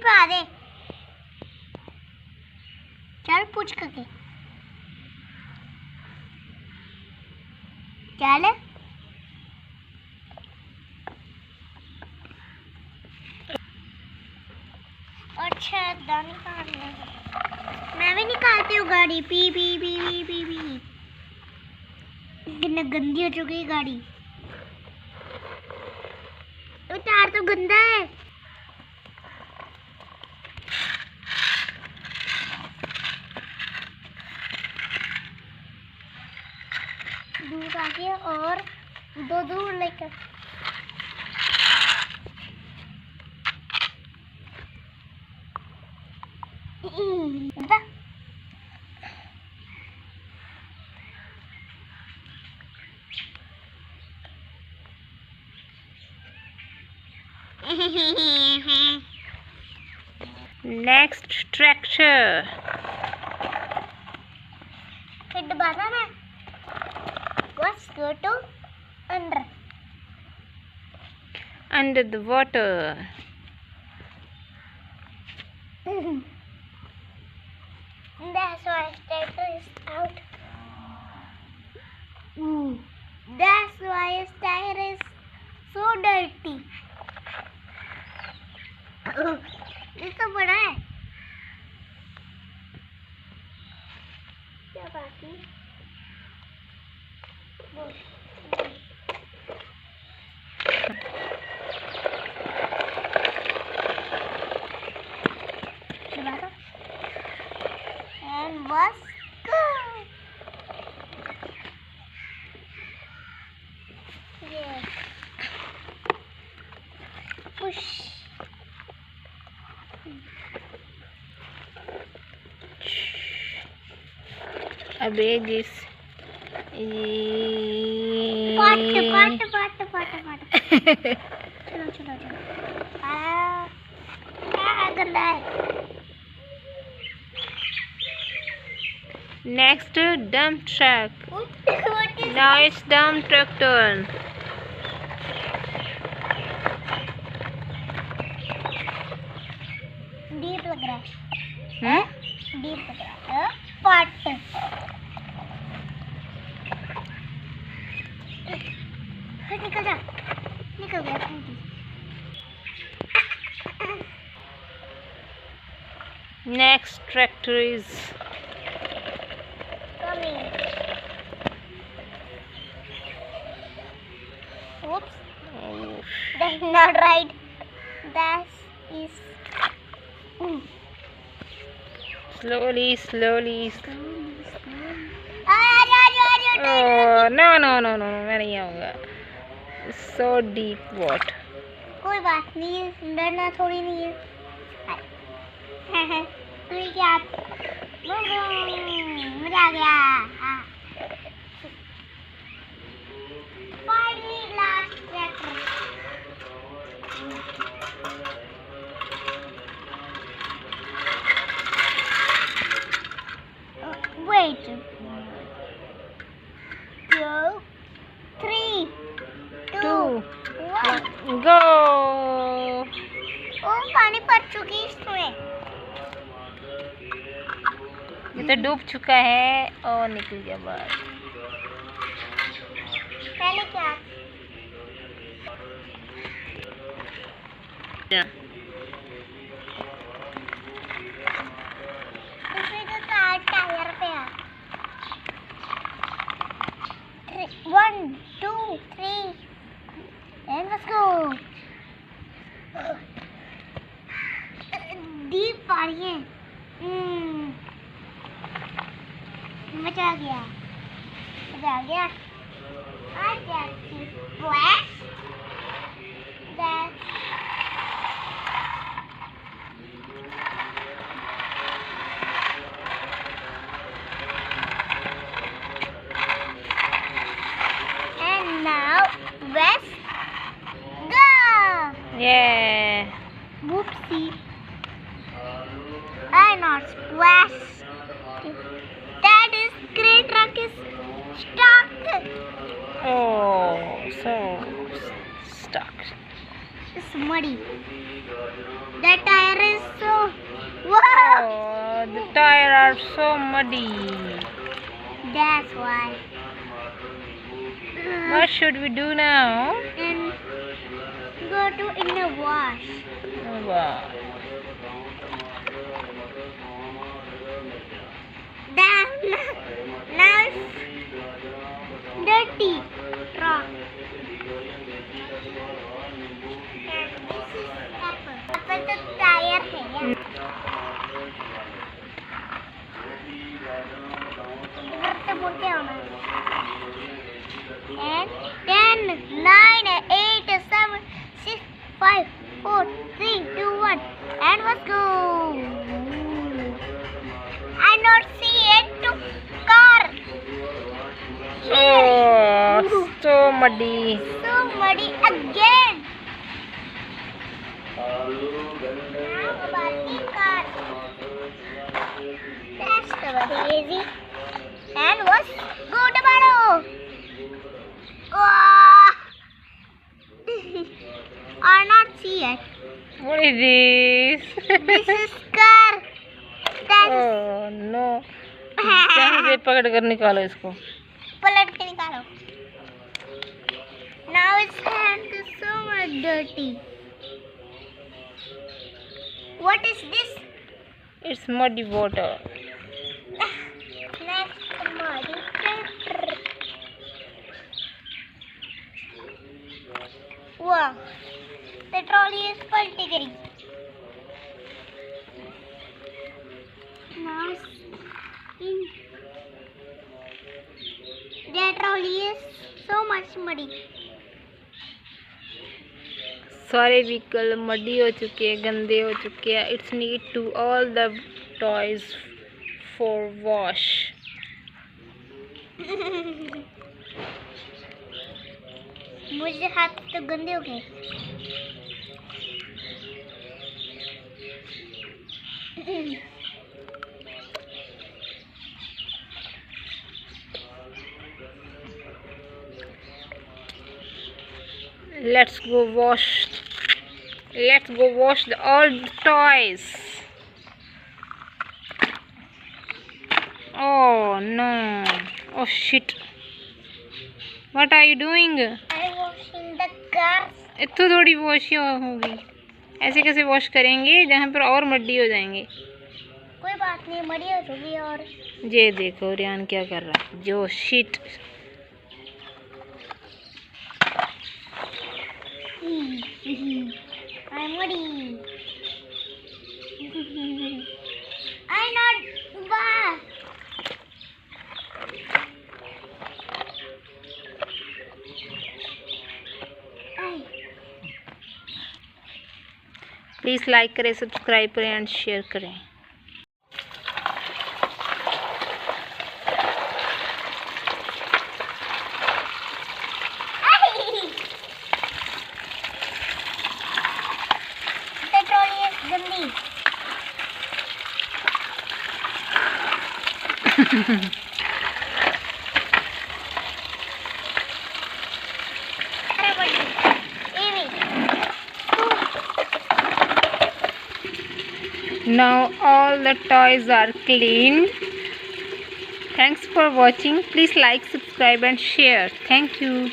पे आ दे। चल पूछ करके चल। अच्छा दानी काटना, मैं भी निकालती हूँ गाड़ी। P P P P P P. कितनी गंदी हो चुकी है गाड़ी। तो टायर तो गंदा है। दूर आगे और दो दूर लेकर। Next tractor. फिर दबाना ना। Let's go to under. Under the water. That's why tractor is out. That's why his tire is so dirty. ये तो बड़ा है। क्या बाकी? And was good. Yes. Push. अबे जिस पाट चलो चलो चलो। गंदा है। next dump truck. Now it's dump tractor. Deep लग रहा है। डीप लग रहा है। पाट निकल जा। निकल गया। Next tractor is coming. Oops. oh, That's not right. That is. slowly. Uh Oh no, मैं नहीं आऊँगा. So deep water. कोई बात नहीं है, डरना थोड़ी नहीं है। तू क्या मजा आ गया। Finally last tractor. Wait. 2, 3, 2, 1. Go. ओ पानी पड़ चुकी है इसमें। ये तो डूब चुका है और निकल गया बाहर. पहले क्या? इसमें तो टायर पे है। 1, 2, 3 and let's go. डीप पानी है। मजा आ गया। आ गया। Splash. That's and now let's go. Yeah. Whoopsie. I not splash. That is great truck is stuck. Oh, so stuck. is muddy. The tire is so. Wow! Oh, the tires are so muddy. That's why. What should we do now? And go to in the wash. Wow. Now it's dirty truck. And this is apple. Apple the tire है यार. इधर से मुड़ के आना है. And 10, 9, 8, 7, 6, 5, 4, 3, 2, 1, and let's go. I not see it to car. Oh, so muddy. So muddy again. Now about the car. That's the easy. And was go tomorrow. Oh. I not see it. What is this? This is car. That's Oh no. जहाँ से पकड़ कर निकालो इसको. पलट के निकालो. Now its hand is so much dirty. What is this? It's muddy water. Next muddy paper. Wow. The trolley is particularly. Now in the trolley is so much muddy. सारे व्हीकल मडी हो चुके हैं, गंदे हो चुके हैं. It's need to all the toys for wash. मुझे हाथ तो गंदे हो गए. Let's go wash the old toys. Oh no. Oh shit. What are you doing? I'm washing the cars. इतना थोड़ी वॉश होगी. ऐसे कैसे वॉश करेंगे जहाँ पर और मड्डी हो जाएंगे. कोई बात नहीं, मड़ी हो चुकी और ये देखो रियान क्या कर रहा है. जो shit. I'm muddy. I'm not bad. Please like करें, सब्सक्राइब करें एंड शेयर करें. The trolley is gandhi. Now all the toys are clean. Thanks for watching. Please like, subscribe and share. Thank you.